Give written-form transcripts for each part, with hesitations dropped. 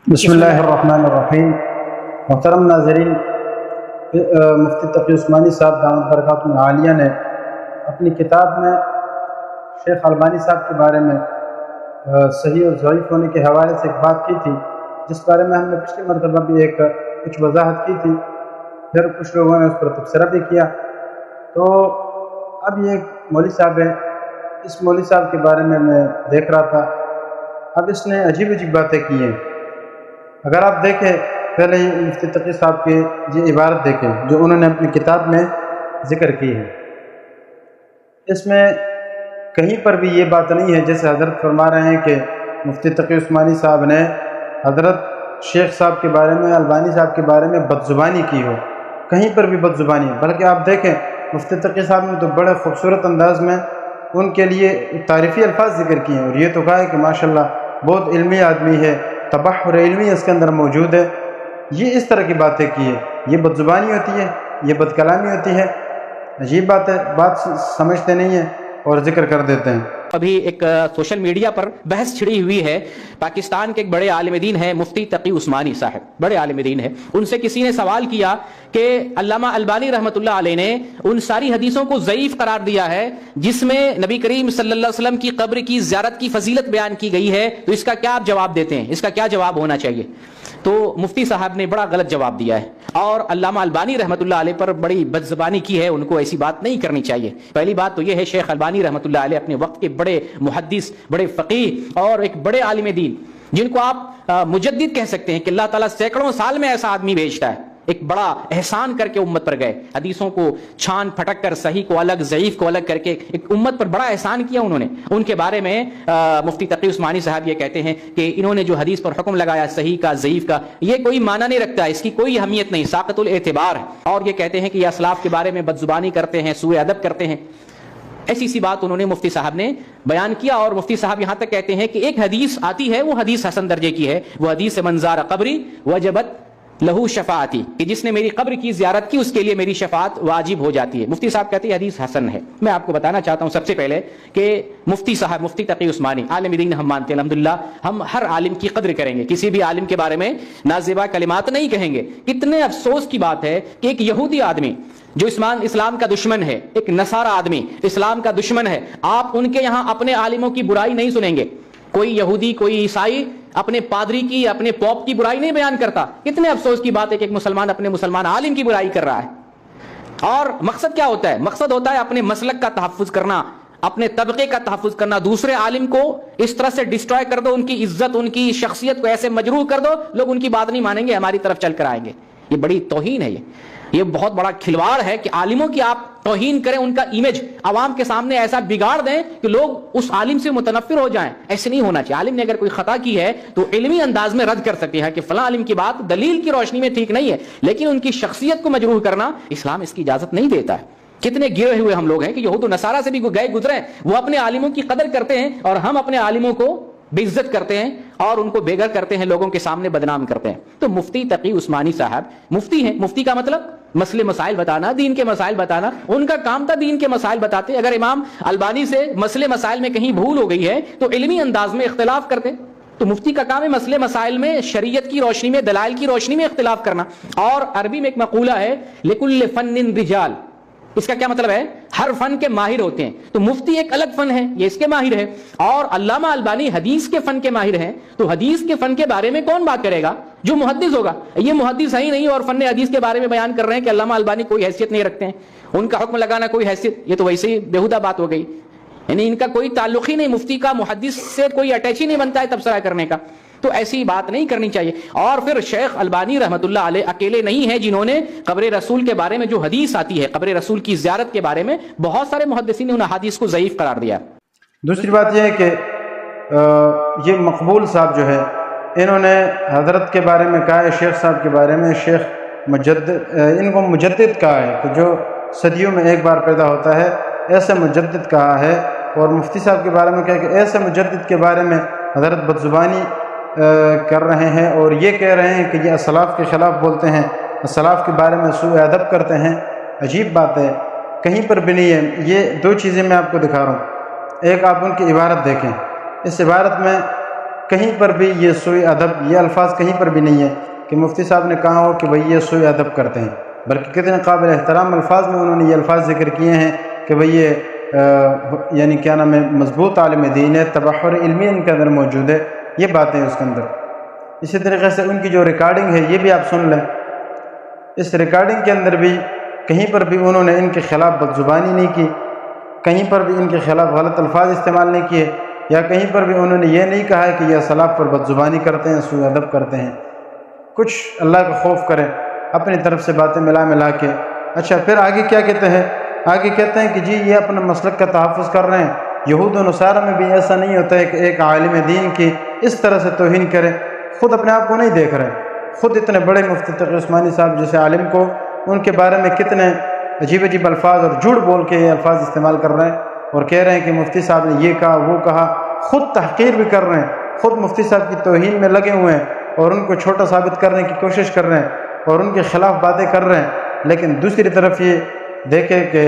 بسم اللہ الرحمن الرحیم۔ محترم ناظرین، مفتی تقی عثمانی صاحب دامت برکاتہ عالیہ نے اپنی کتاب میں شیخ البانی صاحب کے بارے میں صحیح اور ضعیف ہونے کے حوالے سے ایک بات کی تھی، جس بارے میں ہم نے پچھلی مرتبہ بھی کچھ وضاحت کی تھی، پھر کچھ لوگوں نے اس پر تبصرہ بھی کیا۔ تو اب یہ مولوی صاحب ہے، اس مولوی صاحب کے بارے میں دیکھ رہا تھا، اب اس نے عجیب عجیب باتیں کی ہیں۔ اگر آپ دیکھیں، پہلے ہی مفتی تقی صاحب کی یہ عبارت دیکھیں جو انہوں نے اپنی کتاب میں ذکر کی ہے، اس میں کہیں پر بھی یہ بات نہیں ہے جیسے حضرت فرما رہے ہیں کہ مفتی تقی عثمانی صاحب نے حضرت شیخ صاحب کے بارے میں، البانی صاحب کے بارے میں بدزبانی کی ہو، کہیں پر بھی بدزبانی، بلکہ آپ دیکھیں مفتی تقی صاحب نے تو بڑے خوبصورت انداز میں ان کے لیے تعریفی الفاظ ذکر کیے ہیں، اور یہ تو کہا ہے کہ ماشاءاللہ بہت علمی آدمی ہے، تبحر علمی اس کے اندر موجود ہے۔ یہ اس طرح کی باتیں کی ہے، یہ بدزبانی ہوتی ہے، یہ بد کلامی ہوتی ہے، عجیب بات ہے، بات سمجھتے نہیں ہیں اور ذکر کر دیتے ہیں۔ ابھی ایک سوشل میڈیا پر بحث چھڑی ہوئی ہے، پاکستان کے ایک بڑے عالم دین ہیں مفتی تقی عثمانی صاحب، بڑے عالم دین ہیں، ان سے کسی نے سوال کیا کہ علامہ البانی رحمۃ اللہ علیہ نے ان ساری حدیثوں کو ضعیف قرار دیا ہے جس میں نبی کریم صلی اللہ علیہ وسلم کی قبر کی زیارت کی فضیلت بیان کی گئی ہے، تو اس کا کیا آپ جواب دیتے ہیں، اس کا کیا جواب ہونا چاہیے؟ تو مفتی صاحب نے بڑا غلط جواب دیا ہے، اور علامہ البانی رحمۃ اللہ علیہ پر بڑی بدزبانی کی ہے، ان کو ایسی بات نہیں کرنی چاہیے۔ پہلی بات تو یہ ہے، شیخ البانی رحمۃ اللہ علیہ اپنے وقت کے بڑے محدث، بڑے فقیہ اور ایک بڑے عالم دین، جن کو آپ مجدد کہہ سکتے ہیں کہ اللہ تعالیٰ سینکڑوں سال میں ایسا آدمی بھیجتا ہے، ایک بڑا احسان کر کے امت پر گئے، حدیثوں کو چھان پھٹک کر صحیح کو الگ، ضعیف کو الگ کر کے ایک امت پر بڑا احسان کیا انہوں نے۔ ان کے بارے میں مفتی تقی عثمانی صاحب یہ کہتے ہیں کہ انہوں نے جو حدیث پر حکم لگایا صحیح کا، ضعیف کا، یہ کوئی معنی نہیں رکھتا، اس کی کوئی اہمیت نہیں، ساقط الاعتبار ہے، اور یہ کہتے ہیں کہ یہ اسلاف کے بارے میں بدزبانی کرتے ہیں، سوء ادب کرتے ہیں۔ ایسی سی بات انہوں نے مفتی صاحب نے بیان کیا، اور مفتی صاحب یہاں تک کہتے ہیں کہ ایک حدیث آتی ہے، وہ حدیث حسن درجے کی ہے، وہ حدیث منظار قبری وجبت لہو شفاعتی، کہ جس نے میری قبر کی زیارت کی اس کے لیے میری شفاعت واجب ہو جاتی ہے۔ مفتی صاحب کہتے ہیں حدیث حسن ہے۔ میں آپ کو بتانا چاہتا ہوں سب سے پہلے کہ مفتی صاحب، مفتی تقی عثمانی عالم دین ہم مانتے ہیں الحمدللہ، ہم ہر عالم کی قدر کریں گے، کسی بھی عالم کے بارے میں نازیبا کلمات نہیں کہیں گے۔ کتنے افسوس کی بات ہے کہ ایک یہودی آدمی جو اسلام کا دشمن ہے، ایک نصارہ آدمی اسلام کا دشمن ہے، آپ ان کے یہاں اپنے عالموں کی برائی نہیں سنیں گے۔ کوئی یہودی، کوئی عیسائی اپنے پادری کی، اپنے پوپ کی برائی نہیں بیان کرتا۔ کتنے افسوس کی بات ہے کہ ایک مسلمان اپنے مسلمان عالم کی برائی کر رہا ہے۔ اور مقصد کیا ہوتا ہے؟ مقصد ہوتا ہے اپنے مسلک کا تحفظ کرنا، اپنے طبقے کا تحفظ کرنا، دوسرے عالم کو اس طرح سے ڈسٹرائے کر دو، ان کی عزت، ان کی شخصیت کو ایسے مجروح کر دو، لوگ ان کی بات نہیں مانیں گے، ہماری طرف چل کر آئیں گے۔ یہ بڑی توہین ہے، یہ بہت بڑا کھلواڑ ہے کہ عالموں کی آپ توہین کریں، ان کا امیج عوام کے سامنے ایسا بگاڑ دیں کہ لوگ اس عالم سے متنفر ہو جائیں۔ ایسے نہیں ہونا چاہیے۔ عالم نے اگر کوئی خطا کی ہے تو علمی انداز میں رد کر سکتے ہیں کہ فلاں عالم کی بات دلیل کی روشنی میں ٹھیک نہیں ہے، لیکن ان کی شخصیت کو مجروح کرنا اسلام اس کی اجازت نہیں دیتا ہے۔ کتنے گرے ہوئے ہم لوگ ہیں کہ یہود و نصارہ سے بھی گئے گزرے، وہ اپنے عالموں کی قدر کرتے ہیں اور ہم اپنے عالموں کو بے عزت کرتے ہیں اور ان کو بے گھر کرتے ہیں، لوگوں کے سامنے بدنام کرتے ہیں۔ تو مفتی تقی عثمانی صاحب مفتی ہیں، مفتی کا مطلب مسئلے مسائل بتانا، دین کے مسائل بتانا، ان کا کام تھا دین کے مسائل بتاتے۔ اگر امام البانی سے مسئلے مسائل میں کہیں بھول ہو گئی ہے تو علمی انداز میں اختلاف کرتے، تو مفتی کا کام ہے مسئلے مسائل میں شریعت کی روشنی میں، دلائل کی روشنی میں اختلاف کرنا۔ اور عربی میں ایک مقولہ ہے لکل فن رجال، اس کا کیا مطلب ہے؟ ہر فن کے ماہر ہوتے ہیں، تو مفتی ایک الگ فن ہے، یہ اس کے ماہر ہے، اور علامہ البانی حدیث کے فن کے ماہر ہیں، تو حدیث کے فن کے بارے میں کون بات کرے گا؟ جو محدث ہوگا۔ یہ محدث ہے ہی نہیں اور فن حدیث کے بارے میں بیان کر رہے ہیں کہ علامہ البانی کوئی حیثیت نہیں رکھتے ہیں، ان کا حکم لگانا کوئی حیثیت، یہ تو ویسے ہی بیہودہ بات ہو گئی، یعنی ان کا کوئی تعلق ہی نہیں، مفتی کا محدث سے کوئی اٹیچ ہی نہیں بنتا ہے تبصرہ کرنے کا۔ تو ایسی بات نہیں کرنی چاہیے۔ اور پھر شیخ البانی رحمۃ اللہ علیہ اکیلے نہیں ہیں جنہوں نے قبر رسول کے بارے میں جو حدیث آتی ہے، قبر رسول کی زیارت کے بارے میں بہت سارے محدثین نے ان حدیث کو ضعیف قرار دیا۔ دوسری بات یہ ہے کہ یہ مقبول صاحب جو ہے، انہوں نے حضرت کے بارے میں کہا ہے، شیخ صاحب کے بارے میں شیخ مجدد، ان کو مجدد کہا ہے کہ جو صدیوں میں ایک بار پیدا ہوتا ہے، ایسے مجدد کہا ہے۔ اور مفتی صاحب کے بارے میں کہا کہ ایسے مجدد کے بارے میں حضرت بدزبانی کر رہے ہیں اور یہ کہہ رہے ہیں کہ یہ اسلاف کے خلاف بولتے ہیں، اسلاف کے بارے میں سوء ادب کرتے ہیں۔ عجیب بات ہے، کہیں پر بھی نہیں ہے۔ یہ دو چیزیں میں آپ کو دکھا رہا ہوں، ایک آپ ان کی عبارت دیکھیں، اس عبارت میں کہیں پر بھی یہ سوء ادب، یہ الفاظ کہیں پر بھی نہیں ہے کہ مفتی صاحب نے کہا ہو کہ بھئی یہ سوء ادب کرتے ہیں، بلکہ کتنے قابل احترام الفاظ میں انہوں نے یہ الفاظ ذکر کیے ہیں کہ بھئی یہ یعنی کیا نام ہے، مضبوط عالم دین ہے، تبحر علمی ان کے اندر موجود ہے، یہ باتیں اس کے اندر۔ اسی طریقے سے ان کی جو ریکارڈنگ ہے یہ بھی آپ سن لیں، اس ریکارڈنگ کے اندر بھی کہیں پر بھی انہوں نے ان کے خلاف بدزبانی نہیں کی، کہیں پر بھی ان کے خلاف غلط الفاظ استعمال نہیں کیے، یا کہیں پر بھی انہوں نے یہ نہیں کہا ہے کہ یہ سلاف پر بدزبانی کرتے ہیں، سوء ادب کرتے ہیں۔ کچھ اللہ کا خوف کریں، اپنی طرف سے باتیں ملا کے۔ اچھا پھر آگے کیا کہتے ہیں؟ آگے کہتے ہیں کہ جی یہ اپنا مسلک کا تحفظ کر رہے ہیں۔ یہود و نصارہ میں بھی ایسا نہیں ہوتا ہے کہ ایک عالم دین کی اس طرح سے توہین کرے، خود اپنے آپ کو نہیں دیکھ رہے، خود اتنے بڑے مفتی تقی عثمانی صاحب جیسے عالم کو ان کے بارے میں کتنے عجیب عجیب الفاظ اور جھوٹ بول کے یہ الفاظ استعمال کر رہے ہیں، اور کہہ رہے ہیں کہ مفتی صاحب نے یہ کہا وہ کہا، خود تحقیر بھی کر رہے ہیں، خود مفتی صاحب کی توہین میں لگے ہوئے ہیں اور ان کو چھوٹا ثابت کرنے کی کوشش کر رہے ہیں اور ان کے خلاف باتیں کر رہے ہیں۔ لیکن دوسری طرف یہ دیکھیں کہ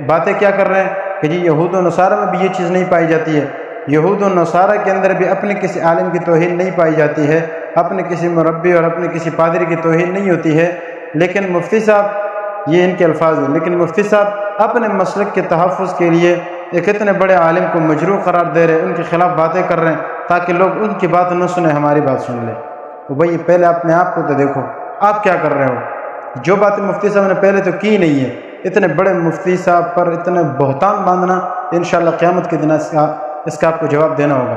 باتیں کیا کر رہے ہیں کہ جی یہود و نصارہ میں بھی یہ چیز نہیں پائی جاتی ہے، یہود و نصارہ کے اندر بھی اپنے کسی عالم کی توہین نہیں پائی جاتی ہے، اپنے کسی مربی اور اپنے کسی پادری کی توہین نہیں ہوتی ہے، لیکن مفتی صاحب، یہ ان کے الفاظ ہیں، لیکن مفتی صاحب اپنے مسلک کے تحفظ کے لیے ایک اتنے بڑے عالم کو مجروح قرار دے رہے ہیں، ان کے خلاف باتیں کر رہے ہیں تاکہ لوگ ان کی بات نہ سنیں، ہماری بات سن لیں۔ تو بھئی پہلے اپنے آپ کو تو دیکھو، آپ کیا کر رہے ہو؟ جو باتیں مفتی صاحب نے پہلے تو کی نہیں ہے، اتنے بڑے مفتی صاحب پر اتنے بہتان باندھنا، انشاءاللہ قیامت کے دن اس کا آپ کو جواب دینا ہوگا۔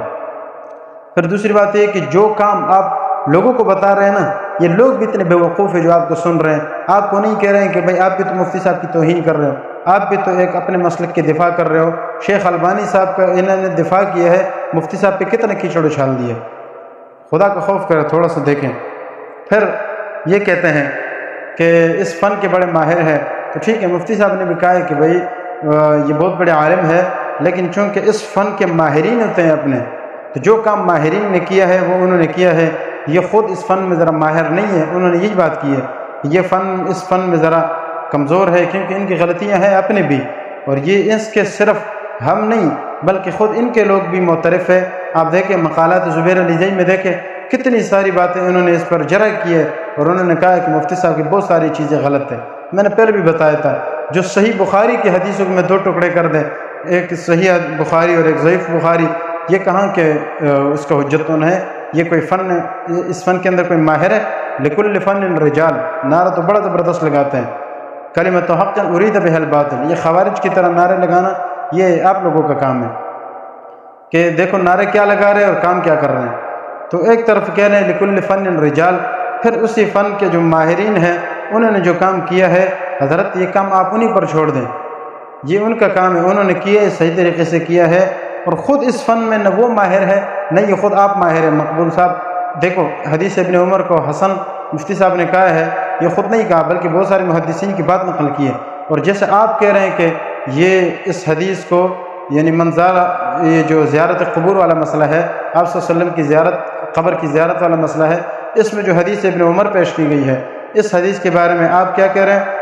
پھر دوسری بات یہ کہ جو کام آپ لوگوں کو بتا رہے ہیں نا، یہ لوگ بھی اتنے بیوقوف ہیں جو آپ کو سن رہے ہیں، آپ کو نہیں کہہ رہے ہیں کہ بھئی آپ بھی تو مفتی صاحب کی توہین کر رہے ہو، آپ بھی تو ایک اپنے مسلک کے دفاع کر رہے ہو۔ شیخ البانی صاحب کا انہوں نے دفاع کیا ہے، مفتی صاحب پہ کتنا کیچڑ اچھال دیا، خدا کا خوف کرے، تھوڑا سا دیکھیں۔ پھر یہ کہتے ہیں کہ اس فن کے بڑے ماہر ہیں، تو ٹھیک ہے، مفتی صاحب نے بھی کہا ہے کہ بھئی یہ بہت بڑے عالم ہے، لیکن چونکہ اس فن کے ماہرین ہوتے ہیں اپنے، تو جو کام ماہرین نے کیا ہے وہ انہوں نے کیا ہے، یہ خود اس فن میں ذرا ماہر نہیں ہے، انہوں نے یہی بات کی ہے، یہ فن اس فن میں ذرا کمزور ہے، کیونکہ ان کی غلطیاں ہیں اپنے بھی، اور یہ اس کے صرف ہم نہیں بلکہ خود ان کے لوگ بھی معترف ہے۔ آپ دیکھیں مقالات زبیر علی زئی میں دیکھیں کتنی ساری باتیں انہوں نے اس پر جرح کی ہے، اور انہوں نے کہا کہ مفتی صاحب کی بہت ساری چیزیں غلط ہیں۔ میں نے پہلے بھی بتایا تھا، جو صحیح بخاری کی حدیثوں کو میں دو ٹکڑے کر دیں، ایک صحیح بخاری اور ایک ضعیف بخاری، یہ کہاں کہ اس کا حجتون ہے، یہ کوئی فن ہے، اس فن کے اندر کوئی ماہر ہے؟ لکل فن رجال، نعرہ تو بڑا زبردست لگاتے ہیں، کلمۃ حق ارید بہ الباطل، یہ خوارج کی طرح نعرے لگانا یہ آپ لوگوں کا کام ہے کہ دیکھو نعرے کیا لگا رہے ہیں اور کام کیا کر رہے ہیں۔ تو ایک طرف کہہ رہے ہیں لکل فن رجال، پھر اسی فن کے جو ماہرین ہیں انہوں نے جو کام کیا ہے، حضرت یہ کام آپ انہی پر چھوڑ دیں، یہ ان کا کام ہے، انہوں نے کیا ہے، صحیح طریقے سے کیا ہے، اور خود اس فن میں نہ وہ ماہر ہے نہ یہ خود آپ ماہر ہیں۔ مقبول صاحب دیکھو حدیث ابن عمر کو حسن مفتی صاحب نے کہا ہے، یہ خود نہیں کہا بلکہ بہت سارے محدثین کی بات نقل کی ہے، اور جیسے آپ کہہ رہے ہیں کہ یہ اس حدیث کو یعنی منزارہ، یہ جو زیارت قبور والا مسئلہ ہے، آپ صلی اللہ علیہ وسلم کی زیارت، قبر کی زیارت والا مسئلہ ہے، اس میں جو حدیث ابن عمر پیش کی گئی ہے، اس حدیث کے بارے میں آپ کیا کہہ رہے ہیں؟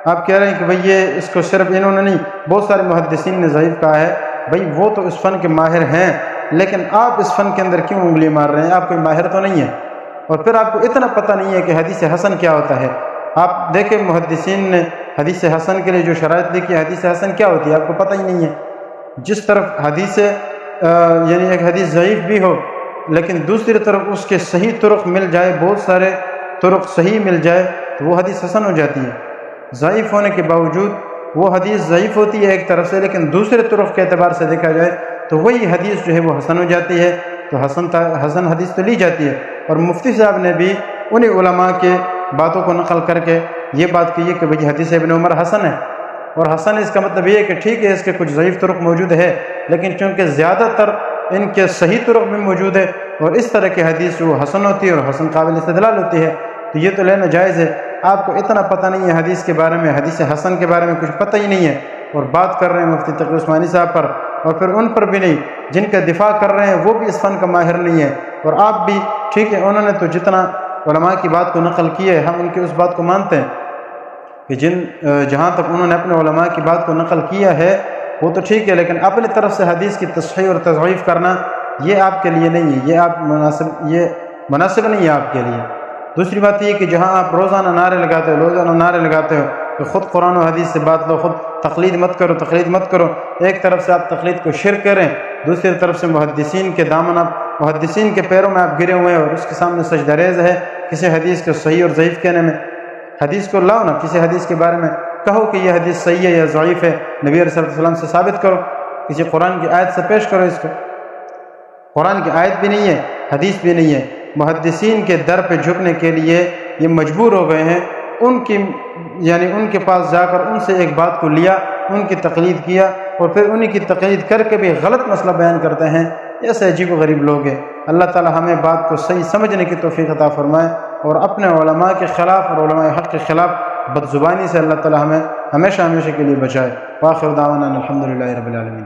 آپ کہہ رہے ہیں کہ بھئی یہ اس کو صرف انہوں نے نہیں بہت سارے محدثین نے ضعیف کہا ہے۔ بھئی وہ تو اس فن کے ماہر ہیں، لیکن آپ اس فن کے اندر کیوں انگلی مار رہے ہیں؟ آپ کوئی ماہر تو نہیں ہے، اور پھر آپ کو اتنا پتہ نہیں ہے کہ حدیث حسن کیا ہوتا ہے۔ آپ دیکھیں محدثین نے حدیث حسن کے لیے جو شرائط لکھی، حدیث حسن کیا ہوتی ہے آپ کو پتہ ہی نہیں ہے۔ جس طرف حدیث یعنی ایک حدیث ضعیف بھی ہو لیکن دوسری طرف اس کے صحیح طرق مل جائے، بہت سارے طرق صحیح مل جائے تو وہ حدیث حسن ہو جاتی ہے۔ ضعیف ہونے کے باوجود وہ حدیث ضعیف ہوتی ہے ایک طرف سے، لیکن دوسرے طرق کے اعتبار سے دیکھا جائے تو وہی حدیث جو ہے وہ حسن ہو جاتی ہے، تو حسن حدیث تو لی جاتی ہے۔ اور مفتی صاحب نے بھی انہی علماء کے باتوں کو نقل کر کے یہ بات کی ہے کہ بھئی حدیث ابن عمر حسن ہے، اور حسن اس کا مطلب یہ ہے کہ ٹھیک ہے اس کے کچھ ضعیف طرق موجود ہے، لیکن چونکہ زیادہ تر ان کے صحیح طرق میں موجود ہے، اور اس طرح کی حدیث وہ حسن ہوتی ہے اور حسن قابل استدلال ہوتی ہے، تو یہ تو لینا جائز ہے۔ آپ کو اتنا پتہ نہیں ہے حدیث کے بارے میں، حدیث حسن کے بارے میں کچھ پتہ ہی نہیں ہے، اور بات کر رہے ہیں مفتی تقی عثمانی صاحب پر، اور پھر ان پر بھی نہیں جن کا دفاع کر رہے ہیں وہ بھی اس فن کا ماہر نہیں ہے، اور آپ بھی ٹھیک ہے انہوں نے تو جتنا علماء کی بات کو نقل کی ہے ہم ان کی اس بات کو مانتے ہیں کہ جہاں تک انہوں نے اپنے علماء کی بات کو نقل کیا ہے وہ تو ٹھیک ہے، لیکن اپنے طرف سے حدیث کی تصحیح اور تضعیف کرنا یہ آپ کے لیے نہیں ہے، یہ مناسب نہیں ہے آپ کے لیے۔ دوسری بات یہ کہ جہاں آپ روزانہ نعرے لگاتے ہو کہ خود قرآن و حدیث سے بات لو، خود تقلید مت کرو، ایک طرف سے آپ تقلید کو شرک کریں، دوسری طرف سے محدثین کے پیروں میں آپ گرے ہوئے ہیں اور اس کے سامنے سجدہ ریز ہے کسی حدیث کو صحیح اور ضعیف کہنے میں۔ حدیث کو لاؤ نا، کسی حدیث کے بارے میں کہو کہ یہ حدیث صحیح ہے یا ضعیف ہے، نبی علیہ السلام سے ثابت کرو، کسی قرآن کی آیت سے پیش کرو اس کو۔ قرآن کی آیت بھی نہیں ہے، حدیث بھی نہیں ہے، محدثین کے در پہ جھکنے کے لیے یہ مجبور ہو گئے ہیں، ان کے پاس جا کر ان سے ایک بات کو لیا، ان کی تقلید کیا اور پھر انہی کی تقلید کر کے بھی غلط مسئلہ بیان کرتے ہیں۔ ایسے عجیب و غریب لوگ ہیں۔ اللہ تعالی ہمیں بات کو صحیح سمجھنے کی توفیق عطا فرمائے اور اپنے علماء کے خلاف اور علماء حق کے خلاف بد زبانی سے اللہ تعالی ہمیں ہمیشہ کے لیے بچائے۔ وآخر دعوانا الحمدللہ رب العالمین۔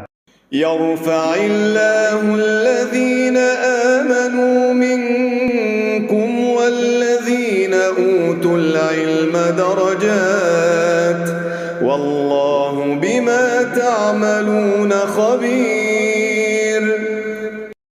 يرفع الله الذين آمنوا منكم والذين أوتوا العلم درجات والله بما تعملون خبير۔